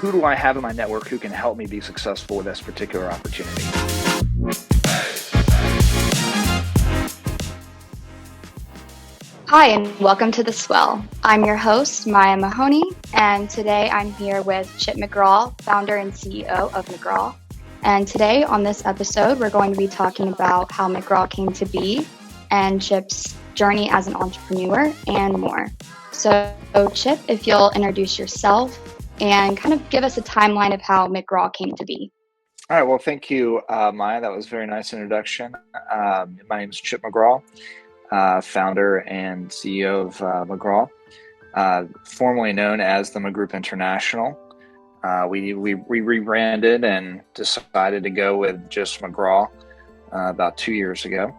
who do I have in my network who can help me be successful with this particular opportunity? Hi, and welcome to the Swell. I'm your host, Maya Mahoney, and today I'm here with Chip McGraw, founder and CEO of McGraw. And today on this episode, we're going to be talking about how McGraw came to be and Chip's journey as an entrepreneur and more. So Chip, if you'll introduce yourself and kind of give us a timeline of how McGraw came to be. All right. Well, thank you, Maya. That was a very nice introduction. My name is Chip McGraw, founder and CEO of McGraw, formerly known as the Group International. We rebranded and decided to go with just McGraw about 2 years ago.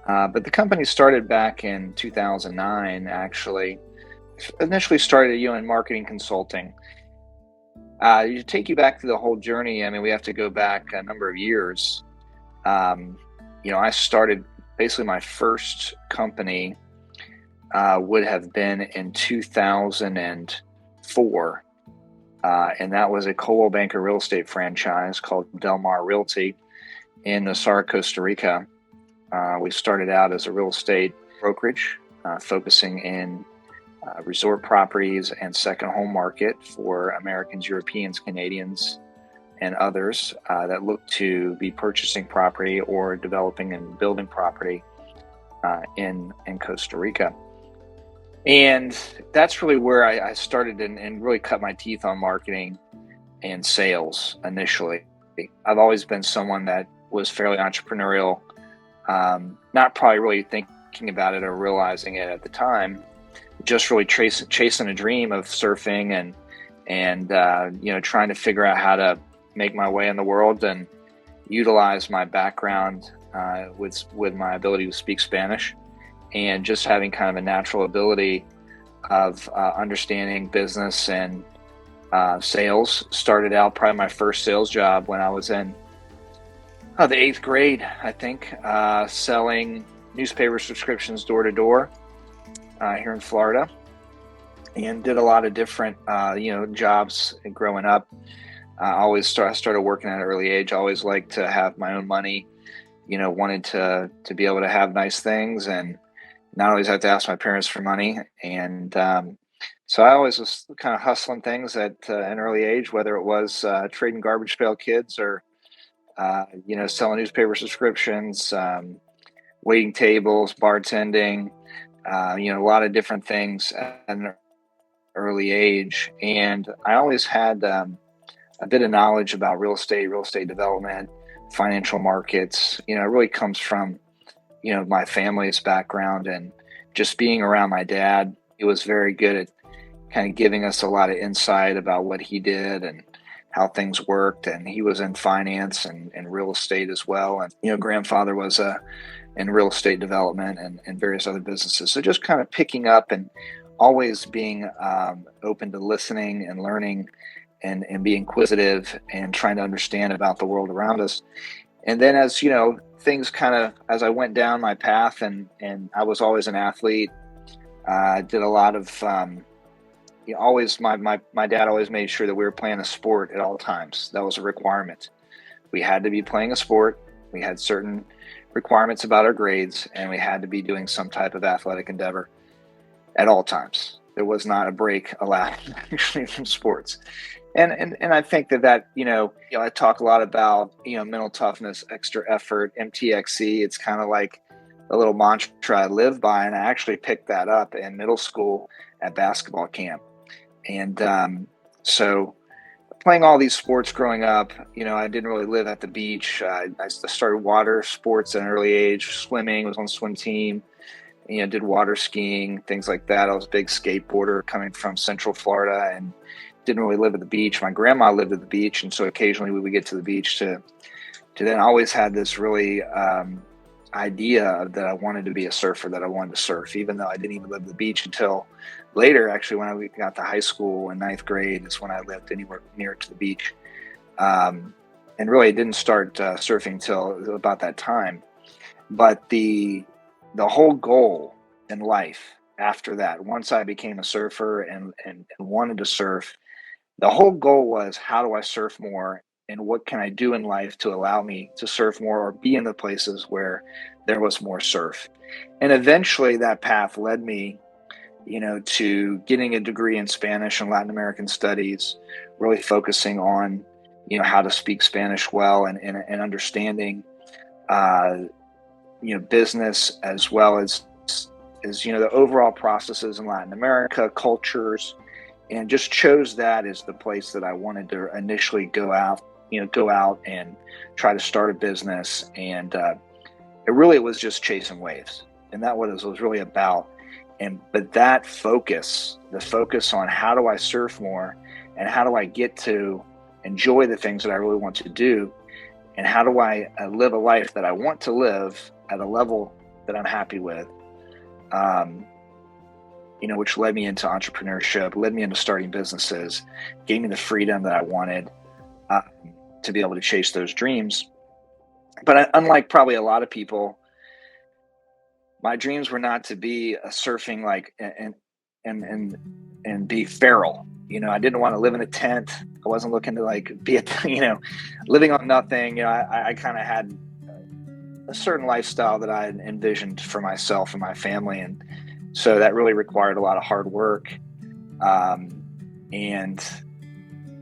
But the company started back in 2009, actually. Initially started in marketing consulting. To take you back to the whole journey, I mean, we have to go back a number of years. I started basically my first company would have been in 2004. And that was a Coldwell Banker real estate franchise called Del Mar Realty in Nassau, Costa Rica. We started out as a real estate brokerage, focusing in resort properties and second home market for Americans, Europeans, Canadians, and others that look to be purchasing property or developing and building property in Costa Rica. And that's really where I started and really cut my teeth on marketing and sales initially. I've always been someone that was fairly entrepreneurial, not probably really thinking about it or realizing it at the time, just really chasing a dream of surfing and trying to figure out how to make my way in the world and utilize my background with my ability to speak Spanish and just having kind of a natural ability of understanding business and sales. Started out probably my first sales job when I was in the 8th grade, I think, selling newspaper subscriptions door to door here in Florida, and did a lot of different jobs growing up. I started working at an early age. I always liked to have my own money, wanted to be able to have nice things and not always have to ask my parents for money. And so I always was kind of hustling things at an early age, whether it was trading garbage pail kids or selling newspaper subscriptions, waiting tables, bartending, a lot of different things at an early age. And I always had a bit of knowledge about real estate development, financial markets. It really comes from, my family's background and just being around my dad. He was very good at kind of giving us a lot of insight about what he did and how things worked. And he was in finance and real estate as well. And, grandfather was in real estate development and various other businesses. So just kind of picking up and always being open to listening and learning and be inquisitive and trying to understand about the world around us. And then as, things kind of, as I went down my path and I was always an athlete, did a lot of, always, my dad always made sure that we were playing a sport at all times. That was a requirement. We had to be playing a sport. We had certain requirements about our grades, and we had to be doing some type of athletic endeavor at all times. There was not a break allowed actually from sports. And I think that I talk a lot about, mental toughness, extra effort, MTXE. It's kind of like a little mantra I live by. And I actually picked that up in middle school at basketball camp. And so playing all these sports growing up, I didn't really live at the beach. I started water sports at an early age, swimming, was on the swim team, did water skiing, things like that. I was a big skateboarder coming from Central Florida and didn't really live at the beach. My grandma lived at the beach, and so occasionally we would get to the beach to then always had this really idea that I wanted to be a surfer, that I wanted to surf, even though I didn't even live at the beach until later. Actually, when I got to high school in 9th grade is when I lived anywhere near to the beach. And really didn't start surfing till about that time. But the whole goal in life after that, once I became a surfer and wanted to surf, the whole goal was, how do I surf more, and what can I do in life to allow me to surf more or be in the places where there was more surf. And eventually that path led me, to getting a degree in Spanish and Latin American studies, really focusing on, how to speak Spanish well, and understanding, business, as well as the overall processes in Latin America, cultures, and just chose that as the place that I wanted to initially go out and try to start a business. And it was just chasing waves, and that was really about. But that focus, the focus on how do I surf more, and how do I get to enjoy the things that I really want to do, and how do I live a life that I want to live at a level that I'm happy with, which led me into entrepreneurship, led me into starting businesses, gave me the freedom that I wanted to be able to chase those dreams. But unlike probably a lot of people, my dreams were not to be a surfing and be feral. I didn't want to live in a tent. I wasn't looking to be living on nothing. I kind of had a certain lifestyle that I had envisioned for myself and my family, and so that really required a lot of hard work. And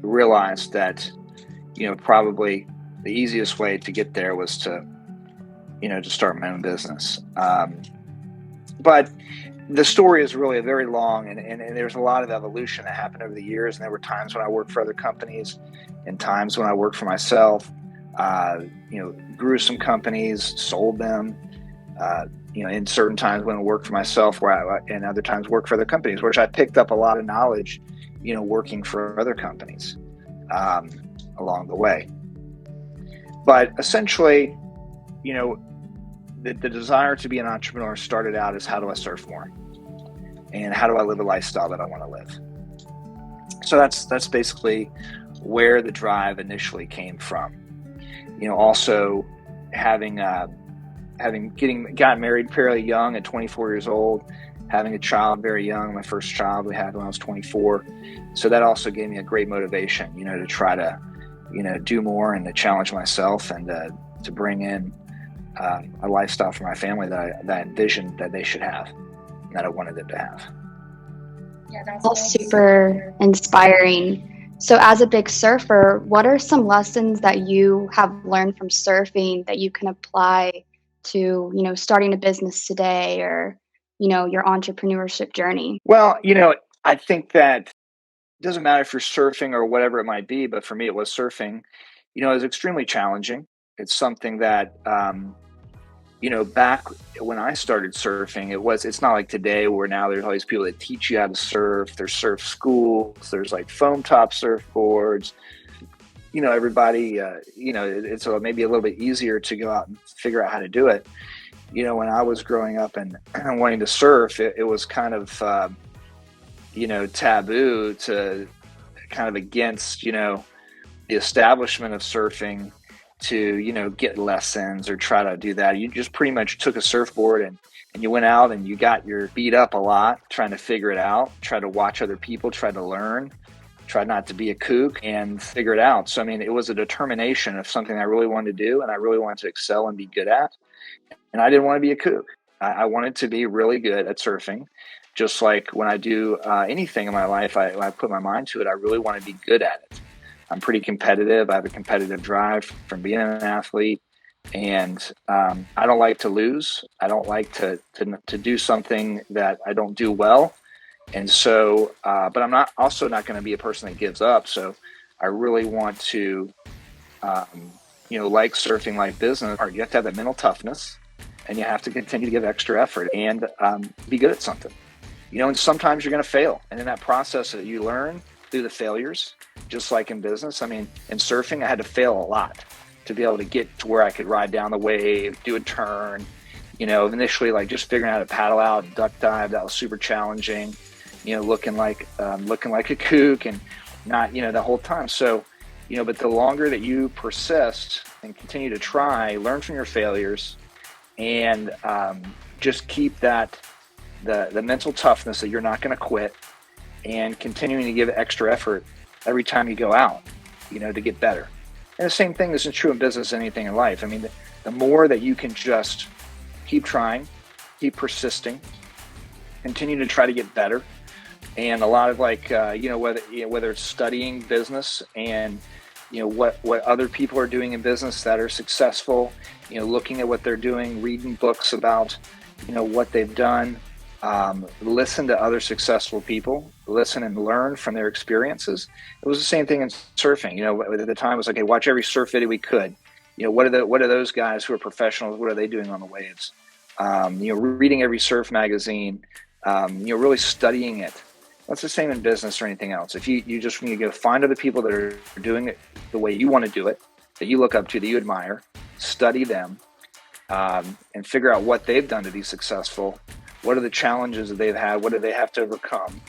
realized that probably the easiest way to get there was to start my own business. But the story is really very long, and there's a lot of evolution that happened over the years. And there were times when I worked for other companies, and times when I worked for myself. Grew some companies, sold them. In certain times when I worked for myself, and other times worked for other companies, which I picked up a lot of knowledge, working for other companies along the way. But essentially, the desire to be an entrepreneur started out as, how do I surf more, and how do I live a lifestyle that I want to live? So that's basically where the drive initially came from. Also gotten married fairly young at 24 years old, having a child very young. My first child we had when I was 24. So that also gave me a great motivation, to try to, do more and to challenge myself, and to bring in a lifestyle for my family that I envisioned that they should have, and that I wanted them to have. Yeah, that's all super inspiring. So as a big surfer, what are some lessons that you have learned from surfing that you can apply to, starting a business today, or, your entrepreneurship journey? Well, I think that it doesn't matter if you're surfing or whatever it might be, but for me, it was surfing. It was extremely challenging. It's something that, back when I started surfing, it's not like today where now there's all these people that teach you how to surf. There's surf schools, there's foam top surfboards, everybody, it's maybe a little bit easier to go out and figure out how to do it. When I was growing up and wanting to surf, it was kind of, taboo, to kind of against, the establishment of surfing to, get lessons or try to do that. You just pretty much took a surfboard and you went out and you got your beat up a lot trying to figure it out, try to watch other people, try to learn, try not to be a kook, and figure it out. So, it was a determination of something I really wanted to do and I really wanted to excel and be good at. And I didn't want to be a kook. I wanted to be really good at surfing. Just like when I do anything in my life, when I put my mind to it, I really want to be good at it. I'm pretty competitive. I have a competitive drive from being an athlete, and I don't like to lose. I don't like to do something that I don't do well. And so, but I'm not going to be a person that gives up. So I really want to, like surfing, like business, you have to have that mental toughness, and you have to continue to give extra effort and be good at something. And sometimes you're going to fail. And in that process that you learn through the failures, just like in business. In surfing, I had to fail a lot to be able to get to where I could ride down the wave, do a turn. Initially, just figuring out how to paddle out, duck dive, that was super challenging. Looking like a kook, and not, the whole time. So, but the longer that you persist and continue to try, learn from your failures, and just keep that the mental toughness that you're not going to quit, and continuing to give extra effort, every time you go out, to get better. And the same thing is true in business, anything in life. I mean, the more that you can just keep trying, keep persisting, continue to try to get better. And a lot of whether it's studying business and what other people are doing in business that are successful, looking at what they're doing, reading books about what they've done, listen to other successful people, listen and learn from their experiences. It was the same thing in surfing. At the time it was like, hey, watch every surf video we could. What are those guys who are professionals? What are they doing on the waves? Reading every surf magazine, really studying it. That's the same in business or anything else. If you just when you go find other people that are doing it the way you want to do it, that you look up to, that you admire, study them, and figure out what they've done to be successful. What are the challenges that they've had? What do they have to overcome?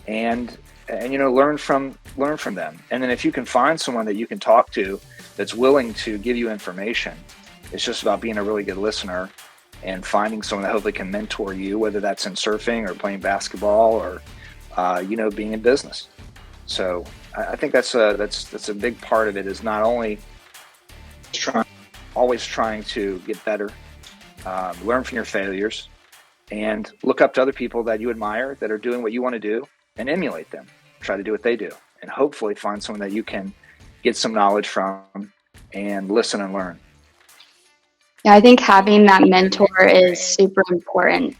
And learn from them. And then if you can find someone that you can talk to that's willing to give you information, it's just about being a really good listener and finding someone that hopefully can mentor you, whether that's in surfing or playing basketball or being in business. So I think that's a big part of it, is not only always trying to get better, learn from your failures, and look up to other people that you admire that are doing what you want to do and emulate them. Try to do what they do, and hopefully find someone that you can get some knowledge from and listen and learn. Yeah, I think having that mentor is super important.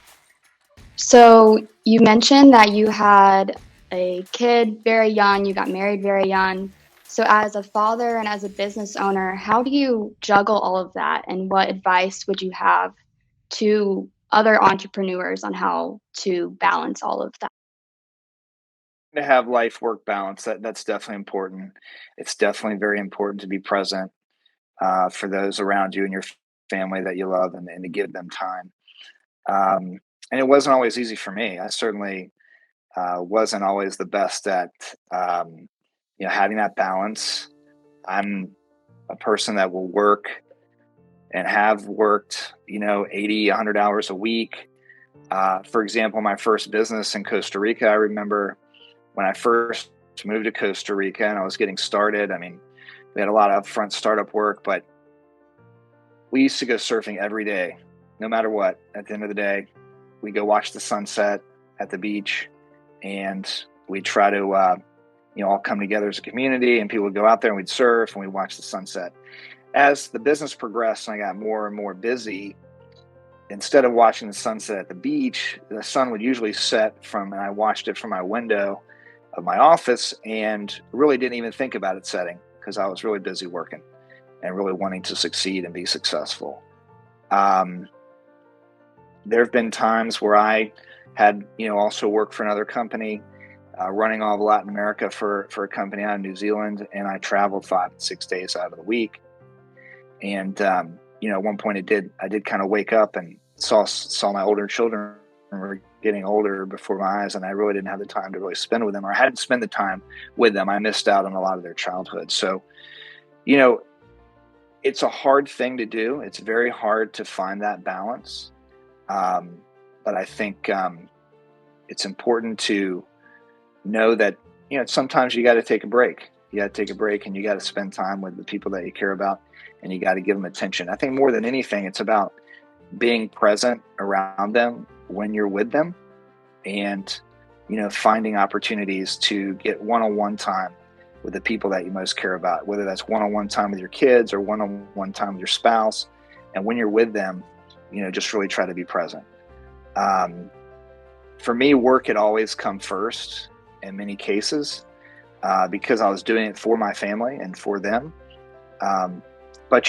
So you mentioned that you had a kid very young, you got married very young. So as a father and as a business owner, how do you juggle all of that? And what advice would you have to other entrepreneurs on how to balance all of that? To have life work balance, that's definitely important. It's definitely very important to be present for those around you and your family that you love, and to give them time. And it wasn't always easy for me. I certainly wasn't always the best at having that balance. I'm a person that will work and have worked 80, 100 hours a week. For example, my first business in Costa Rica, I remember when I first moved to Costa Rica and I was getting started. I mean, we had a lot of upfront startup work, but we used to go surfing every day, no matter what. At the end of the day, we go watch the sunset at the beach, and we'd try to all come together as a community, and people would go out there and we'd surf and we'd watch the sunset. As the business progressed and I got more and more busy, instead of watching the sunset at the beach, the sun would usually set and I watched it from my window of my office and really didn't even think about it setting, because I was really busy working and really wanting to succeed and be successful. There have been times where I had, also worked for another company, running all of Latin America for a company out in New Zealand, and I traveled 5 and 6 days out of the week. And at one point, I did kind of wake up and saw my older children were getting older before my eyes, and I really didn't have the time to really spend with them, or I hadn't spent the time with them. I missed out on a lot of their childhood. So, it's a hard thing to do. It's very hard to find that balance. But I think it's important to know that, sometimes you got to take a break. You got to take a break, and you got to spend time with the people that you care about, and you got to give them attention. I think more than anything, it's about being present around them when you're with them, and, finding opportunities to get one-on-one time with the people that you most care about, whether that's one-on-one time with your kids or one-on-one time with your spouse. And when you're with them, just really try to be present. For me, work had always come first in many cases, because I was doing it for my family and for them. But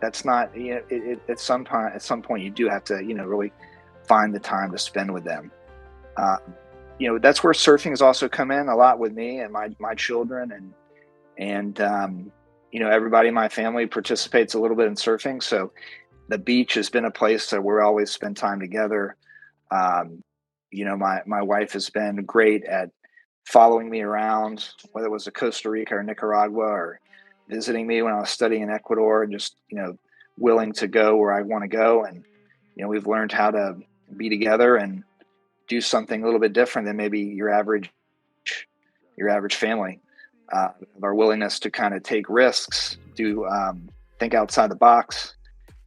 that's not, at some point you do have to, really find the time to spend with them. That's where surfing has also come in a lot with me and my children, and everybody in my family participates a little bit in surfing. So the beach has been a place that we're always spend time together. My wife has been great at following me around, whether it was a Costa Rica or Nicaragua, or visiting me when I was studying in Ecuador, and just, willing to go where I want to go. And, we've learned how to be together and do something a little bit different than maybe your average family. of our willingness to kind of take risks, think outside the box.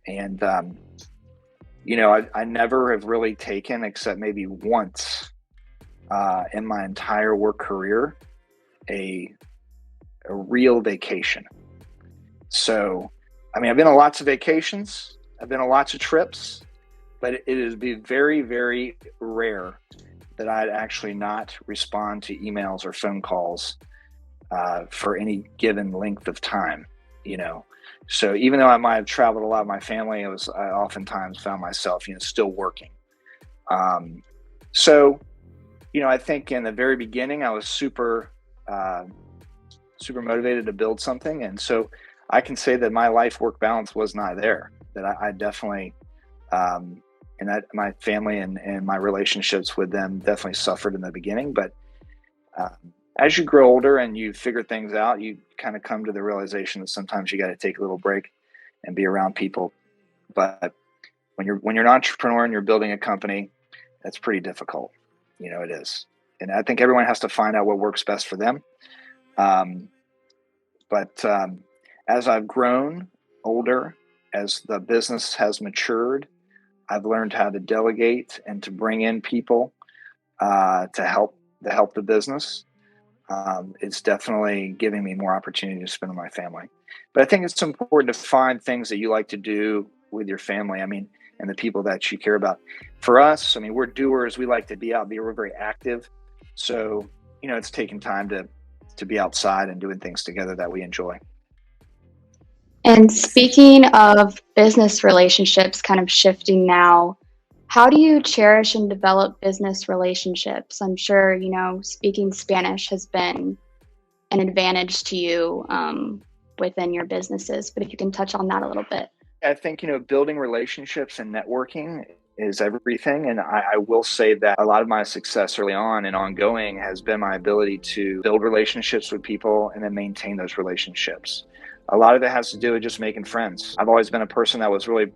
And, I never have really taken, except maybe once in my entire work career, a real vacation. So, I've been on lots of vacations, I've been on lots of trips, but it is be very, very rare that I'd actually not respond to emails or phone calls for any given length of time, So even though I might have traveled a lot with my family, I oftentimes found myself, still working. So, I think in the very beginning, I was super motivated to build something. And so I can say that my life-work balance was not there, that I definitely, and that my family and my relationships with them definitely suffered in the beginning. But as you grow older and you figure things out, you kind of come to the realization that sometimes you got to take a little break and be around people. But when you're an entrepreneur and you're building a company, that's pretty difficult. It is. And I think everyone has to find out what works best for them. But as I've grown older, as the business has matured, I've learned how to delegate and to bring in people to help the business. It's definitely giving me more opportunity to spend with my family. But I think it's important to find things that you like to do with your family. And the people that you care about. For us, we're doers. We like to be out there. We're very active. So, it's taking time to be outside and doing things together that we enjoy. And speaking of business relationships kind of shifting now, how do you cherish and develop business relationships? I'm sure, speaking Spanish has been an advantage to you within your businesses, but if you can touch on that a little bit. I think, building relationships and networking is everything. And I will say that a lot of my success early on and ongoing has been my ability to build relationships with people and then maintain those relationships. A lot of it has to do with just making friends. I've always been a person that was really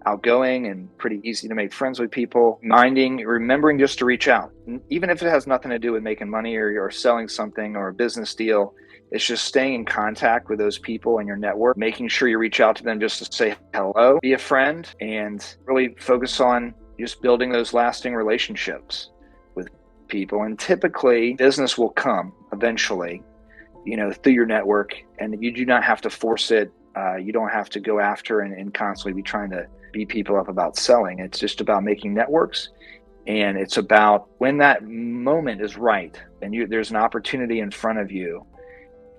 outgoing and pretty easy to make friends with people, remembering just to reach out. Even if it has nothing to do with making money or selling something or a business deal, it's just staying in contact with those people in your network, making sure you reach out to them just to say hello, be a friend, and really focus on just building those lasting relationships with people. And typically, business will come eventually, through your network, and you do not have to force it. You don't have to go after and constantly be trying to beat people up about selling. It's just about making networks. And it's about when that moment is right and there's an opportunity in front of you.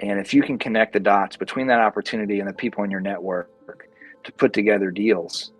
And if you can connect the dots between that opportunity and the people in your network to put together deals,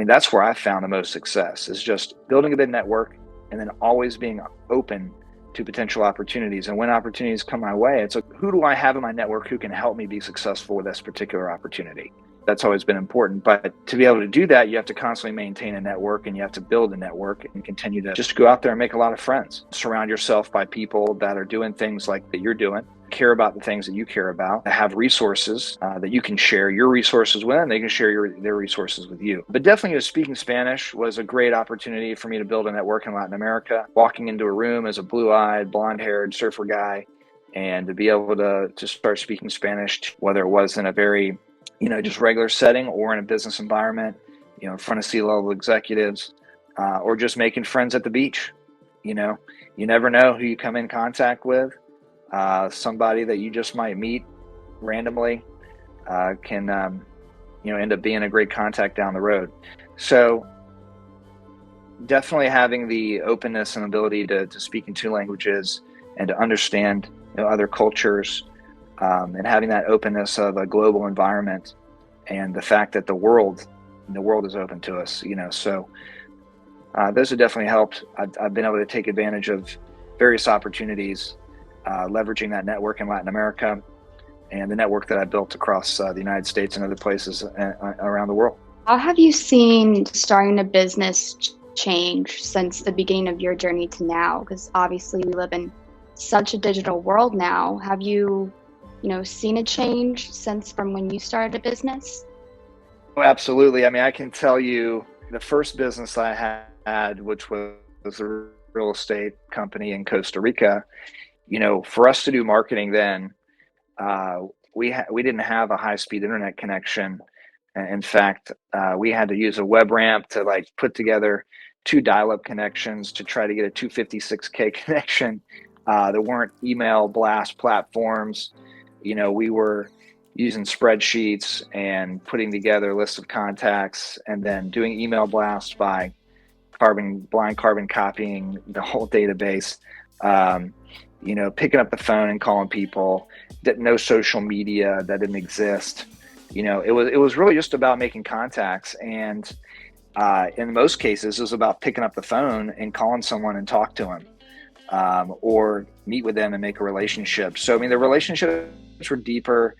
that's where I found the most success, is just building a big network and then always being open to potential opportunities. And when opportunities come my way, it's like, who do I have in my network who can help me be successful with this particular opportunity? That's always been important. But to be able to do that, you have to constantly maintain a network, and you have to build a network and continue to just go out there and make a lot of friends. Surround yourself by people that are doing things like that you're doing, care about the things that you care about, have resources that you can share your resources with, and they can share their resources with you. But definitely, speaking Spanish was a great opportunity for me to build a network in Latin America. Walking into a room as a blue-eyed, blonde-haired surfer guy, and to be able to start speaking Spanish, whether it was in a very just regular setting or in a business environment, in front of C-level executives, or just making friends at the beach. You never know who you come in contact with. Somebody that you just might meet randomly can end up being a great contact down the road. So definitely having the openness and ability to speak in two languages and to understand other cultures, and having that openness of a global environment, and the fact that the world is open to us. So those have definitely helped. I've been able to take advantage of various opportunities, leveraging that network in Latin America and the network that I built across the United States and other places around the world. How have you seen starting a business change since the beginning of your journey to now? Because obviously we live in such a digital world now. Have you seen a change since from when you started a business? Oh, absolutely. I can tell you the first business I had, which was a real estate company in Costa Rica, for us to do marketing then, we didn't have a high-speed internet connection. In fact, we had to use a web ramp to like put together two dial-up connections to try to get a 256K connection. There weren't email blast platforms. We were using spreadsheets and putting together lists of contacts and then doing email blasts by blind carbon copying the whole database. Picking up the phone and calling people. No social media, that didn't exist. It was really just about making contacts, and in most cases, it was about picking up the phone and calling someone and talk to them, or meet with them and make a relationship. So, the relationships were deeper.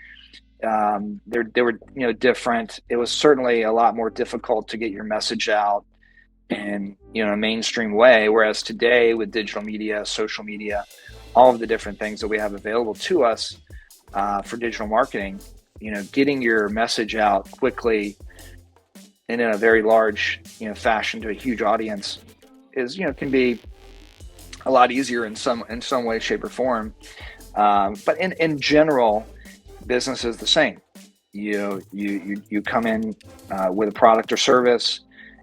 They were, different. It was certainly a lot more difficult to get your message out in, a mainstream way. Whereas today, with digital media, social media, all of the different things that we have available to us for digital marketing, getting your message out quickly and in a very large, fashion to a huge audience is, can be a lot easier in some way, shape, or form. But in general, business is the same. You come in with a product or service.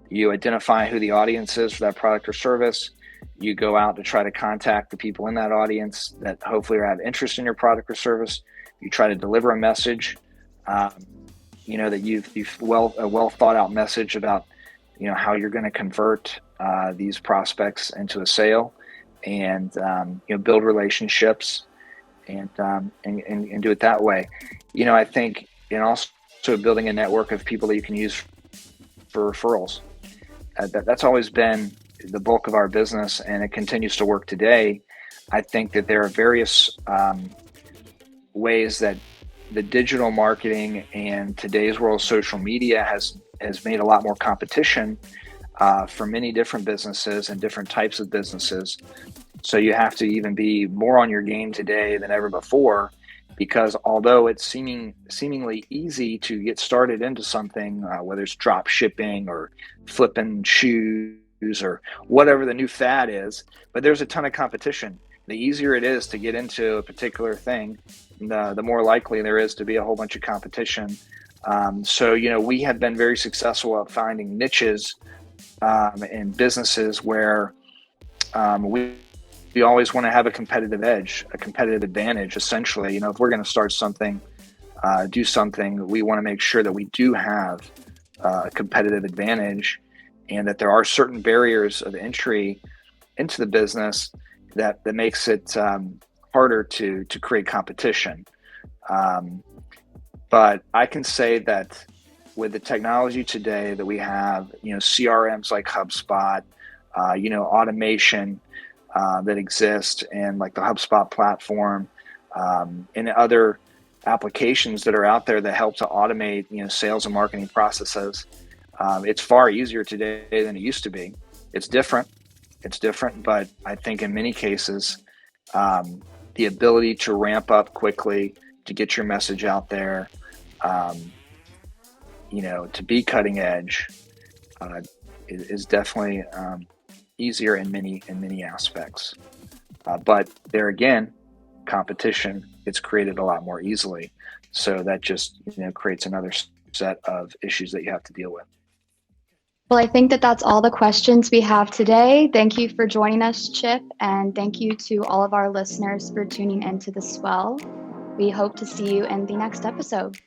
You identify who the audience is for that product or service. You go out to try to contact the people in that audience that hopefully have interest in your product or service. You try to deliver a message, that you've a well thought out message about, how you're going to convert these prospects into a sale, and build relationships, and do it that way. I think, also building a network of people that you can use for referrals. That's always been the bulk of our business, and it continues to work today. I think that there are various ways that the digital marketing and today's world of social media has made a lot more competition for many different businesses and different types of businesses. So you have to even be more on your game today than ever before, because although it's seemingly easy to get started into something, whether it's drop shipping or flipping shoes or whatever the new fad is, but there's a ton of competition. The easier it is to get into a particular thing, the more likely there is to be a whole bunch of competition. So, we have been very successful at finding niches in businesses where we always want to have a competitive edge, a competitive advantage, essentially. If we're going to start something, do something, we want to make sure that we do have a competitive advantage, and that there are certain barriers of entry into the business that makes it harder to create competition. But I can say that with the technology today that we have, CRMs like HubSpot, automation that exist, and like the HubSpot platform, and other applications that are out there that help to automate, sales and marketing processes. It's far easier today than it used to be. It's different, but I think in many cases, the ability to ramp up quickly, to get your message out there, to be cutting edge, is definitely easier in many aspects. But there again, competition, it's created a lot more easily. So that just creates another set of issues that you have to deal with. Well, I think that that's all the questions we have today. Thank you for joining us, Chip, and thank you to all of our listeners for tuning into the Swell. We hope to see you in the next episode.